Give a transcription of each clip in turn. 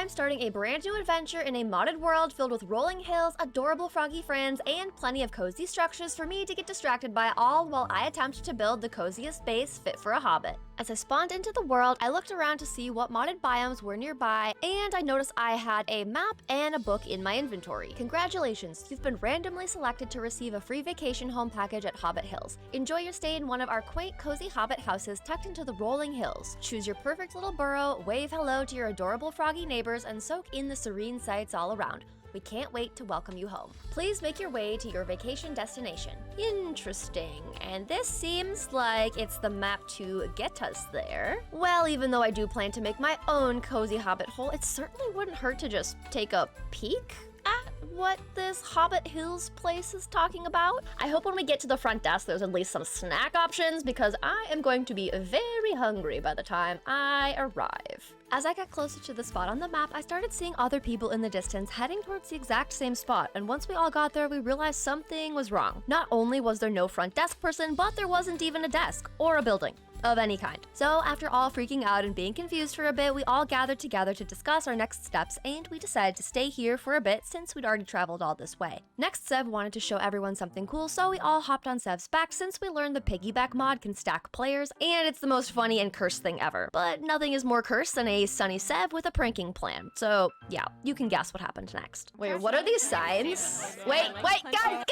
I'm starting a brand new adventure in a modded world filled with rolling hills, adorable froggy friends, and plenty of cozy structures for me to get distracted by, all while I attempt to build the coziest base fit for a hobbit. As I spawned into the world, I looked around to see what modded biomes were nearby, and I noticed I had a map and a book in my inventory. Congratulations, you've been randomly selected to receive a free vacation home package at Hobbit Hills. Enjoy your stay in one of our quaint, cozy hobbit houses tucked into the rolling hills. Choose your perfect little burrow, wave hello to your adorable froggy neighbors, and soak in the serene sights all around. We can't wait to welcome you home. Please make your way to your vacation destination. Interesting, and this seems like it's the map to get us there. Well, even though I do plan to make my own cozy hobbit hole, it certainly wouldn't hurt to just take a peek at what this Hobbit Hills place is talking about. I hope when we get to the front desk there's at least some snack options, because I am going to be very hungry by the time I arrive. As I got closer to the spot on the map, I started seeing other people in the distance heading towards the exact same spot, and once we all got there, we realized something was wrong. Not only was there no front desk person, but there wasn't even a desk or a building of any kind. So after all freaking out and being confused for a bit, we all gathered together to discuss our next steps, and we decided to stay here for a bit since we'd already traveled all this way. Next, Sev wanted to show everyone something cool, so we all hopped on Sev's back since we learned the piggyback mod can stack players, and it's the most funny and cursed thing ever. But nothing is more cursed than a sunny Sev with a pranking plan. So yeah, you can guess what happened next. Wait, what are these signs? Wait, guys,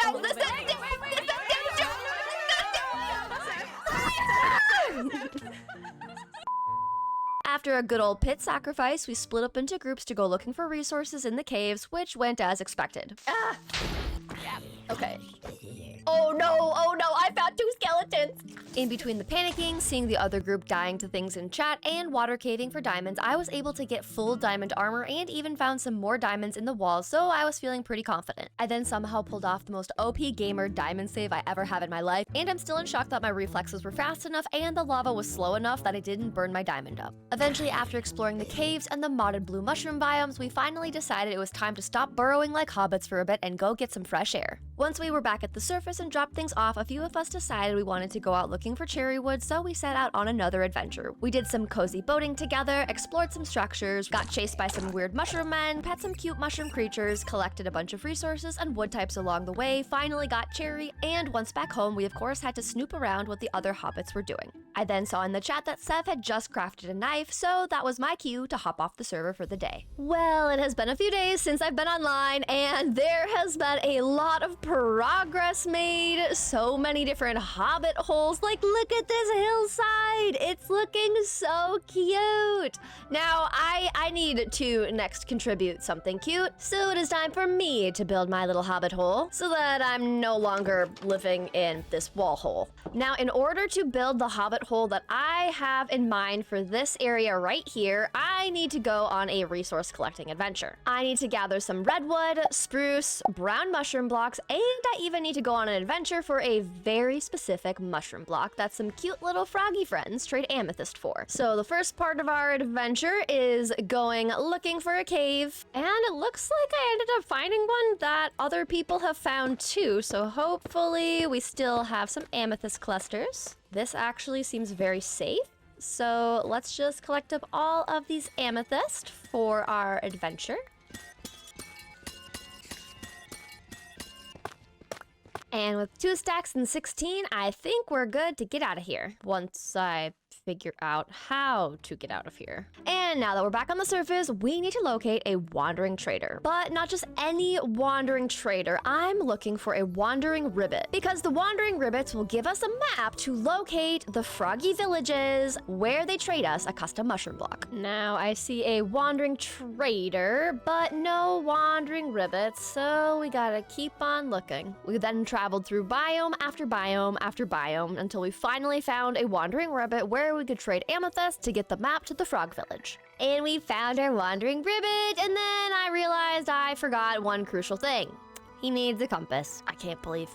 After a good old pit sacrifice, we split up into groups to go looking for resources in the caves, which went as expected. Okay. Oh no, I found 2 skeletons! In between the panicking, seeing the other group dying to things in chat, and water caving for diamonds, I was able to get full diamond armor and even found some more diamonds in the walls, so I was feeling pretty confident. I then somehow pulled off the most OP gamer diamond save I ever have in my life, and I'm still in shock that my reflexes were fast enough and the lava was slow enough that I didn't burn my diamond up. Eventually, after exploring the caves and the modded blue mushroom biomes, we finally decided it was time to stop burrowing like hobbits for a bit and go get some fresh air. Once we were back at the surface and dropped things off, a few of us decided we wanted to go out looking for cherry wood, so we set out on another adventure. We did some cozy boating together, explored some structures, got chased by some weird mushroom men, pet some cute mushroom creatures, collected a bunch of resources and wood types along the way, finally got cherry, and once back home, we of course had to snoop around what the other hobbits were doing. I then saw in the chat that Sev had just crafted a knife, so that was my cue to hop off the server for the day. Well, it has been a few days since I've been online, and there has been a lot of progress made. So many different hobbit holes. Like, look at this hillside. It's looking so cute. Now, I need to next contribute something cute, so it is time for me to build my little hobbit hole so that I'm no longer living in this wall hole. Now, in order to build the hobbit hole that I have in mind for this area right here, I need to go on a resource collecting adventure. I need to gather some redwood, spruce, brown mushroom blocks, and I even need to go on an adventure for a very specific mushroom block that some cute little froggy friends trade Amethyst for. So the first part of our adventure is going looking for a cave, and it looks like I ended up finding one that other people have found too, so hopefully we still have some amethyst clusters. This actually seems very safe, so let's just collect up all of these amethyst for our adventure. And with 2 stacks and 16, I think we're good to get out of here. Once I figure out how to get out of here. And now that we're back on the surface, we need to locate a wandering trader. But not just any wandering trader. I'm looking for a wandering ribbit, because the wandering ribbits will give us a map to locate the froggy villages where they trade us a custom mushroom block. Now I see a wandering trader, but no wandering ribbits, so we gotta keep on looking. We then traveled through biome after biome after biome until we finally found a wandering ribbit where we could trade amethyst to get the map to the frog village. And we found our wandering ribbit, and then I realized I forgot one crucial thing. He needs a compass. I can't believe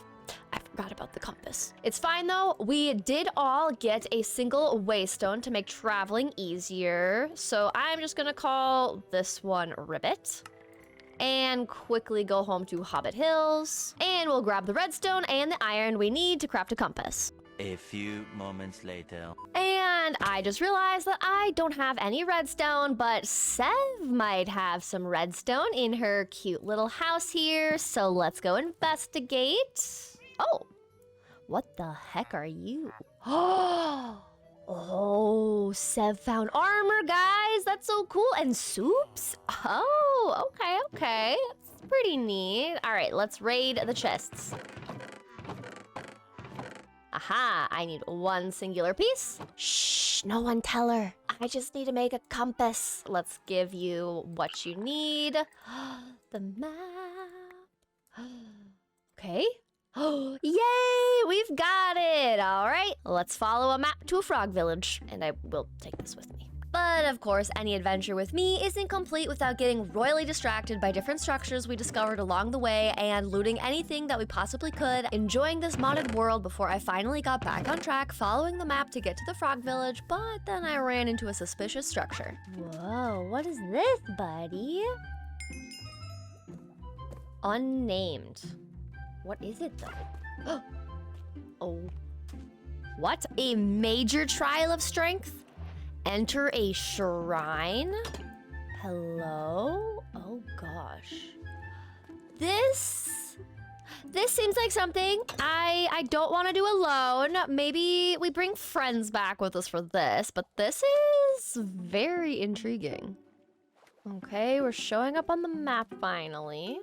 I forgot about the compass. It's fine though, we did all get a single waystone to make traveling easier, so I'm just gonna call this one Ribbit. And quickly go home to Hobbit Hills, and we'll grab the redstone and the iron we need to craft a compass. A few moments later. And And I just realized that I don't have any redstone, but Sev might have some redstone in her cute little house here. So let's go investigate. Oh, what the heck are you? Oh, Sev found armor, guys. That's so cool. And soups? Oh, okay. That's pretty neat. All right, let's raid the chests. Aha, I need one singular piece. Shh, no one tell her. I just need to make a compass. Let's give you what you need. The map. Okay. Oh, yay, we've got it. All right, let's follow a map to a frog village. And I will take this with me. But of course, any adventure with me isn't complete without getting royally distracted by different structures we discovered along the way and looting anything that we possibly could, enjoying this modded world before I finally got back on track, following the map to get to the frog village, but then I ran into a suspicious structure. Whoa, what is this, buddy? Unnamed. What is it, though? Oh. What? A major trial of strength? Enter a shrine? Hello? Oh gosh. This seems like something I don't want to do alone. Maybe we bring friends back with us for this, but this is very intriguing. Okay, we're showing up on the map finally.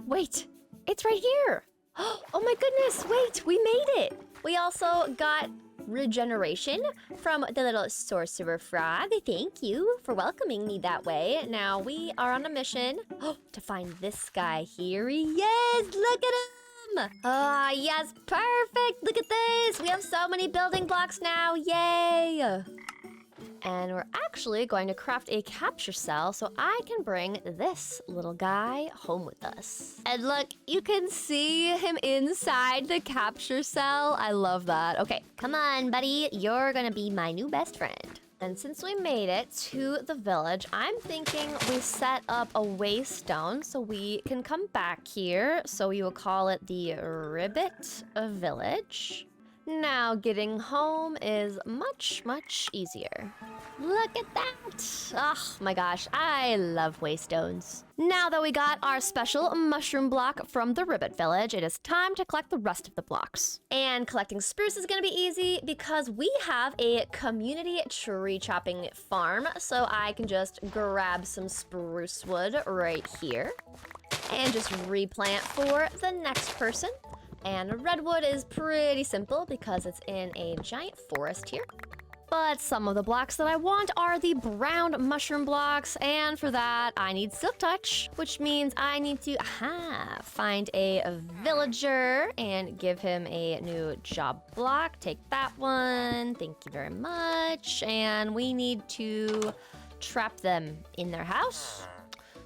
Wait, it's right here. Oh my goodness, wait, we made it. We also got regeneration from the little sorcerer frog. Thank you for welcoming me that way. Now we are on a mission to find this guy here. Yes, look at him. Ah, yes, perfect. Look at this. We have so many building blocks now. Yay. And we're actually going to craft a capture cell so I can bring this little guy home with us. And look, you can see him inside the capture cell. I love that. Okay, come on, buddy. You're gonna be my new best friend. And since we made it to the village, I'm thinking we set up a waystone so we can come back here. So we will call it the ribbit village. Now getting home is much, much easier. Look at that! Oh my gosh, I love waystones. Now that we got our special mushroom block from the ribbit village, it is time to collect the rest of the blocks. And collecting spruce is gonna be easy because we have a community tree chopping farm, so I can just grab some spruce wood right here and just replant for the next person. And redwood is pretty simple because it's in a giant forest here. But some of the blocks that I want are the brown mushroom blocks, and for that I need silk touch, which means I need to find a villager and give him a new job block. Take that one, thank you very much. And we need to trap them in their house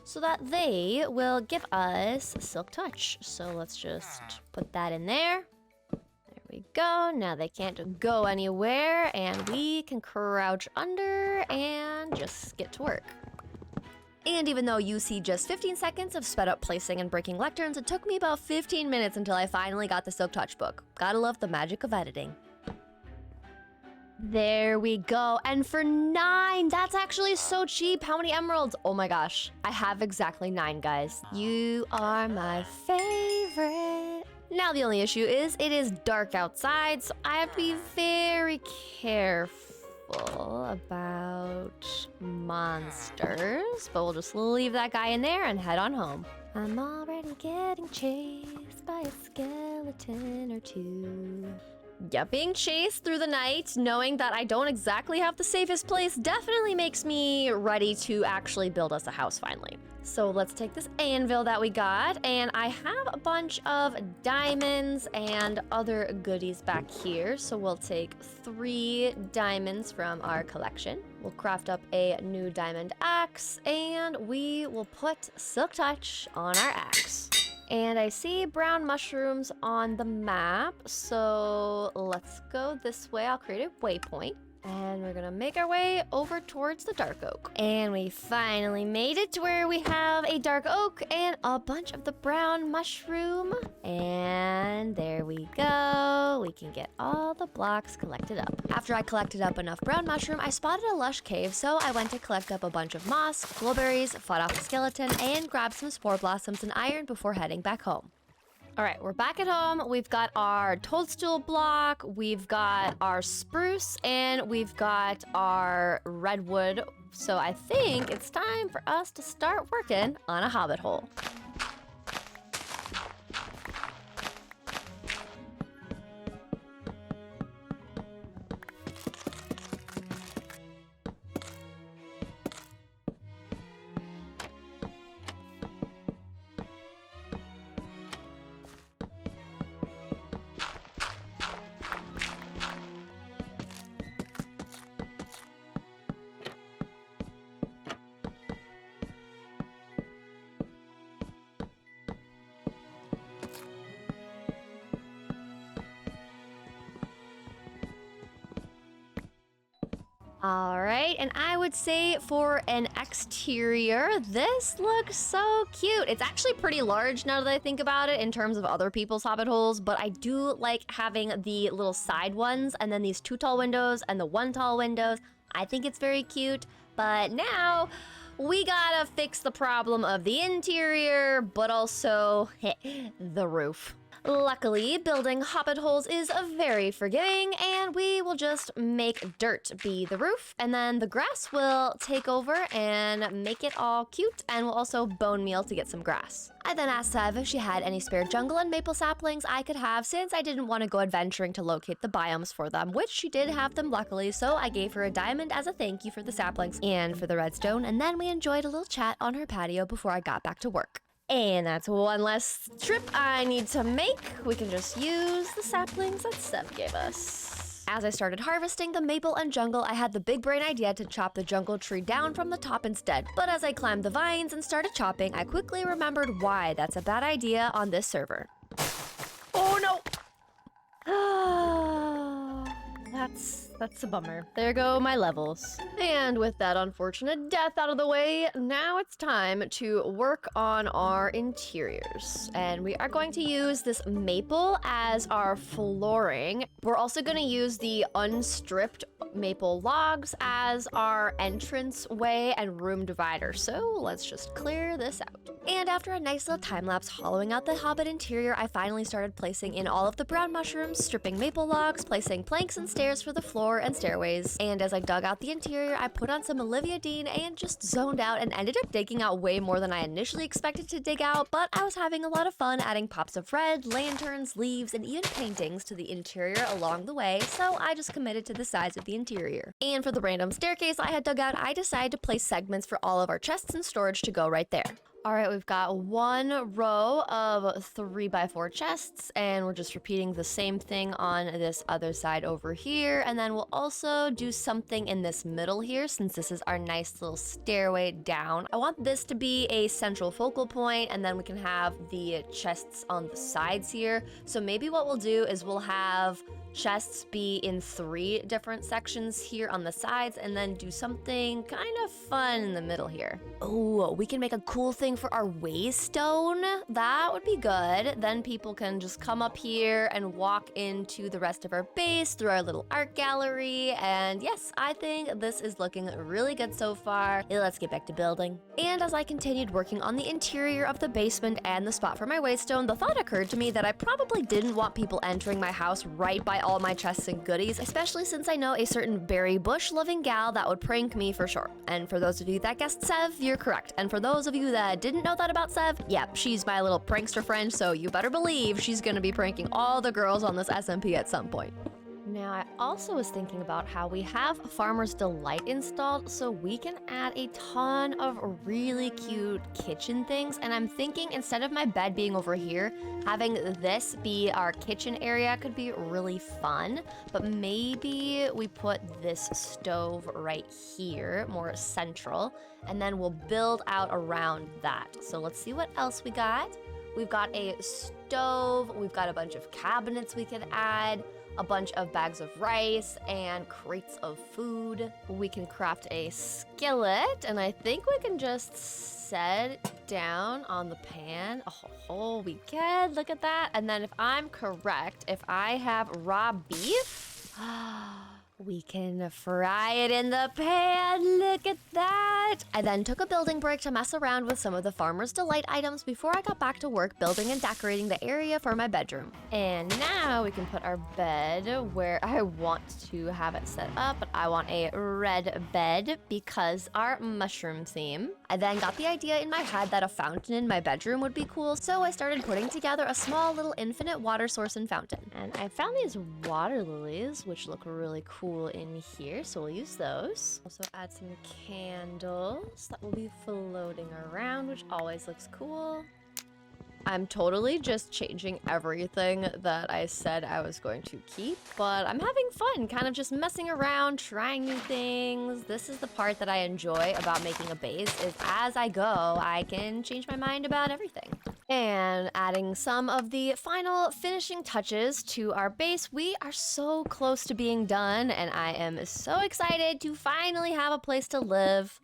so that they will give us silk touch. So let's just put that in there. There we go. Now they can't go anywhere, and we can crouch under and just get to work. And even though you see just 15 seconds of sped up placing and breaking lecterns, it took me about 15 minutes until I finally got the silk touch book. Gotta love the magic of editing. There we go. And for 9, that's actually so cheap. How many emeralds? Oh my gosh. I have exactly 9, guys. You are my favorite. Now the only issue is it is dark outside, so I have to be very careful about monsters. But we'll just leave that guy in there and head on home. I'm already getting chased by a skeleton or two. Yeah, being chased through the night, knowing that I don't exactly have the safest place, definitely makes me ready to actually build us a house finally. So let's take this anvil that we got, and I have a bunch of diamonds and other goodies back here. So we'll take 3 diamonds from our collection. We'll craft up a new diamond axe, and we will put silk touch on our axe. And I see brown mushrooms on the map, so let's go this way. I'll create a waypoint. And we're gonna make our way over towards the dark oak. And we finally made it to where we have a dark oak and a bunch of the brown mushroom. And there we go. We can get all the blocks collected up. After I collected up enough brown mushroom, I spotted a lush cave, so I went to collect up a bunch of moss, glowberries, fought off a skeleton, and grabbed some spore blossoms and iron before heading back home. All right, we're back at home. We've got our toadstool block, we've got our spruce, and we've got our redwood. So I think it's time for us to start working on a hobbit hole. All right, and I would say for an exterior, this looks so cute. It's actually pretty large now that I think about it in terms of other people's hobbit holes, but I do like having the little side ones and then these 2 tall windows and the 1 tall windows. I think it's very cute, but now we gotta fix the problem of the interior, but also the roof. Luckily, building hobbit holes is very forgiving, and we will just make dirt be the roof, and then the grass will take over and make it all cute, and we'll also bone meal to get some grass. I then asked Sev if she had any spare jungle and maple saplings I could have, since I didn't want to go adventuring to locate the biomes for them, which she did have them luckily, so I gave her a diamond as a thank you for the saplings and for the redstone, and then we enjoyed a little chat on her patio before I got back to work. And that's one less trip I need to make. We can just use the saplings that Sev gave us. As I started harvesting the maple and jungle, I had the big brain idea to chop the jungle tree down from the top instead. But as I climbed the vines and started chopping, I quickly remembered why that's a bad idea on this server. Oh no! That's a bummer. There go my levels. And with that unfortunate death out of the way, now it's time to work on our interiors. And we are going to use this maple as our flooring. We're also going to use the unstripped maple logs as our entrance way and room divider. So let's just clear this out. And after a nice little time lapse hollowing out the Hobbit interior, I finally started placing in all of the brown mushrooms, stripping maple logs, placing planks and stairs for the floor and stairways. And as I dug out the interior, I put on some Olivia Dean and just zoned out and ended up digging out way more than I initially expected to dig out, but I was having a lot of fun adding pops of red, lanterns, leaves, and even paintings to the interior along the way, so I just committed to the size of the interior. And for the random staircase I had dug out, I decided to place segments for all of our chests and storage to go right there. All right, we've got 1 row of 3x4 chests, and we're just repeating the same thing on this other side over here. And then we'll also do something in this middle here, since this is our nice little stairway down. I want this to be a central focal point, and then we can have the chests on the sides here. So maybe what we'll do is we'll have chests be in 3 different sections here on the sides, and then do something kind of fun in the middle here. Oh, we can make a cool thing for our waystone. That would be good. Then people can just come up here and walk into the rest of our base through our little art gallery. And yes, I think this is looking really good so far. Let's get back to building. And as I continued working on the interior of the basement and the spot for my waystone, the thought occurred to me that I probably didn't want people entering my house right by all my chests and goodies, especially since I know a certain berry bush loving gal that would prank me for sure. And for those of you that guessed Sev, you're correct. And for those of you that didn't know that about Sev, yep, she's my little prankster friend, so you better believe she's gonna be pranking all the girls on this SMP at some point. Now, I also was thinking about how we have Farmer's Delight installed, so we can add a ton of really cute kitchen things. And I'm thinking instead of my bed being over here, having this be our kitchen area could be really fun. But maybe we put this stove right here, more central, and then we'll build out around that. So let's see what else we got. We've got a stove, we've got a bunch of cabinets we could add. a bunch of bags of rice, and crates of food. We can craft a skillet, and I think we can just set it down on the pan. Oh, we can. Look at that. And then if I'm correct, if I have raw beef, we can fry it in the pan. Look at that. I then took a building break to mess around with some of the Farmer's Delight items before I got back to work building and decorating the area for my bedroom. And now we can put our bed where I want to have it set up, but I want a red bed because our mushroom theme. I then got the idea in my head that a fountain in my bedroom would be cool, so I started putting together a small little infinite water source and fountain. And I found these water lilies, which look really cool in here, so we'll use those. Also add some candles that will be floating around, which always looks cool. I'm totally just changing everything that I said I was going to keep, but I'm having fun, kind of just messing around, trying new things. This is the part that I enjoy about making a base, is as I go, I can change my mind about everything. And adding some of the final finishing touches to our base, we are so close to being done, and I am so excited to finally have a place to live.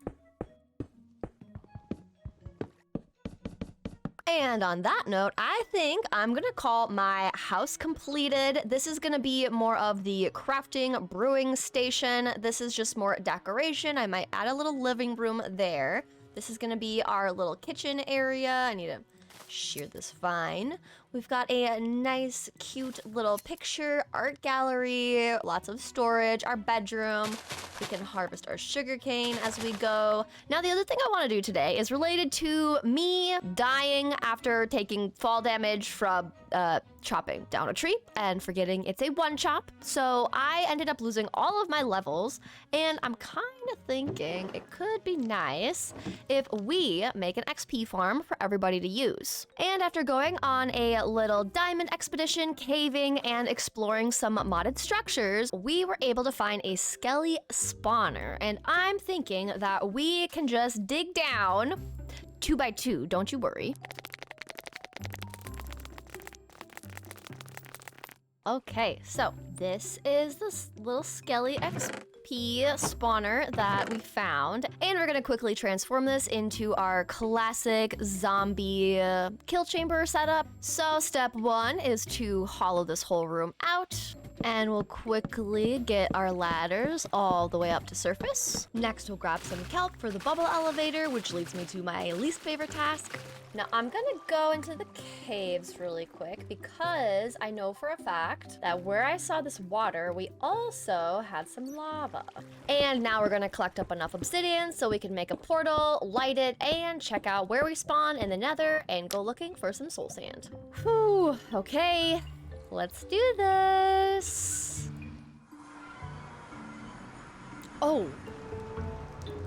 And on that note, I think I'm gonna call my house completed. This is gonna be more of the crafting brewing station. This is just more decoration. I might add a little living room there. This is gonna be our little kitchen area. I need to shear this vine. We've got a nice, cute little picture art gallery, lots of storage, our bedroom. We can harvest our sugarcane as we go. Now, the other thing I want to do today is related to me dying after taking fall damage from chopping down a tree and forgetting it's a one chop. So I ended up losing all of my levels, and I'm kind of thinking it could be nice if we make an XP farm for everybody to use. And after going on a little diamond expedition, caving, and exploring some modded structures, we were able to find a skelly spawner, and I'm thinking that we can just dig down 2 by 2, don't you worry. Okay, so this is this little skelly XP spawner that we found, and we're gonna quickly transform this into our classic zombie kill chamber setup. So step 1 is to hollow this whole room out, and we'll quickly get our ladders all the way up to surface. Next, we'll grab some kelp for the bubble elevator, which leads me to my least favorite task. Now, I'm gonna go into the caves really quick because I know for a fact that where I saw this water, we also had some lava. And now we're gonna collect up enough obsidian so we can make a portal, light it, and check out where we spawn in the Nether and go looking for some soul sand. Whew, okay, let's do this.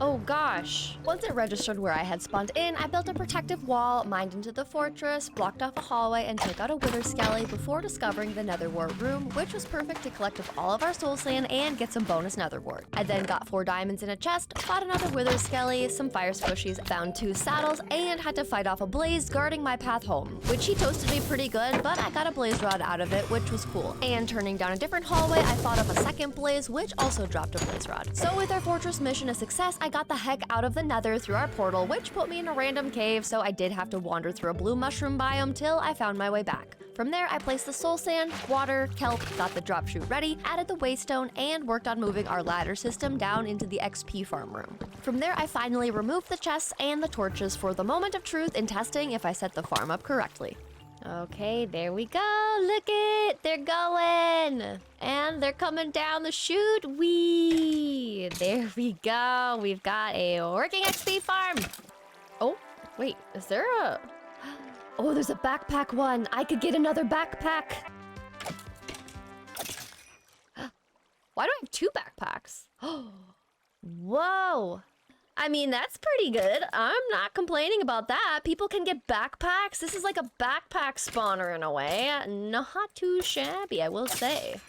Oh gosh. Once it registered where I had spawned in, I built a protective wall, mined into the fortress, blocked off a hallway, and took out a wither skelly before discovering the nether wart room, which was perfect to collect up all of our soul sand and get some bonus nether wart. I then got 4 diamonds in a chest, fought another wither skelly, some fire squishies, found 2 saddles, and had to fight off a blaze guarding my path home, which he toasted me pretty good, but I got a blaze rod out of it, which was cool. And turning down a different hallway, I fought off a second blaze, which also dropped a blaze rod. So with our fortress mission a success, I got the heck out of the Nether through our portal, which put me in a random cave, so I did have to wander through a blue mushroom biome till I found my way back. From there, I placed the soul sand, water, kelp, got the drop chute ready, added the waystone, and worked on moving our ladder system down into the XP farm room. From there, I finally removed the chests and the torches for the moment of truth in testing if I set the farm up correctly. Okay, there we go. Look it, they're going. And they're coming down the chute. Wee, there we go. We've got a working XP farm. Oh, wait, is there a... Oh, there's a backpack one. I could get another backpack. Why do I have 2 backpacks? Whoa. I mean, that's pretty good. I'm not complaining about that. People can get backpacks. This is like a backpack spawner in a way. Not too shabby, I will say.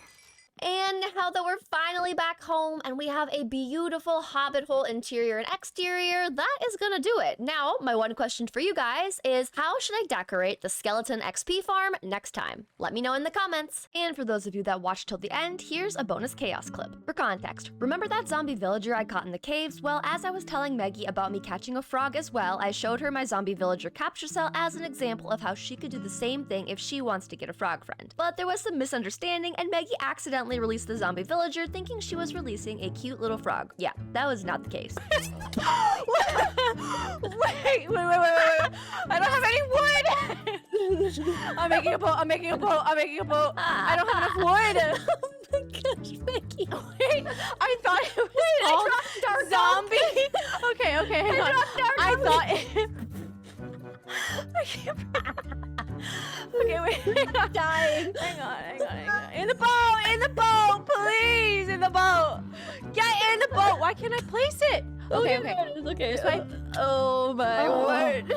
And now that we're finally back home and we have a beautiful hobbit hole interior and exterior, that is gonna do it. Now, my one question for you guys is, how should I decorate the skeleton XP farm next time? Let me know in the comments. And for those of you that watched till the end, here's a bonus chaos clip. For context, remember that zombie villager I caught in the caves? Well, as I was telling Maggie about me catching a frog as well, I showed her my zombie villager capture cell as an example of how she could do the same thing if she wants to get a frog friend. But there was some misunderstanding and Maggie accidentally released the zombie villager thinking she was releasing a cute little frog. Yeah, that was not the case. Wait. I don't have any wood. I'm making a boat. I don't have enough wood. Oh my gosh, Maggie. Wait, I thought it was called zombie. Okay, hang on. I thought it... Okay, wait. I'm dying. Hang on. In the boat, please. In the boat. Get in the boat. Why can't I place it? Okay. Okay. This way. Oh my word.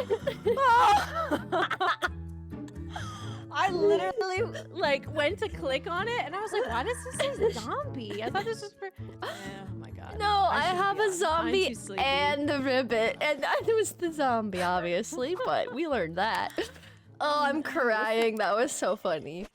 I literally went to click on it and I was like, why does this say zombie? I thought this was for... Oh my god. No, I have a zombie and a ribbit. And it was the zombie, obviously, but we learned that. Oh, I'm crying. That was so funny.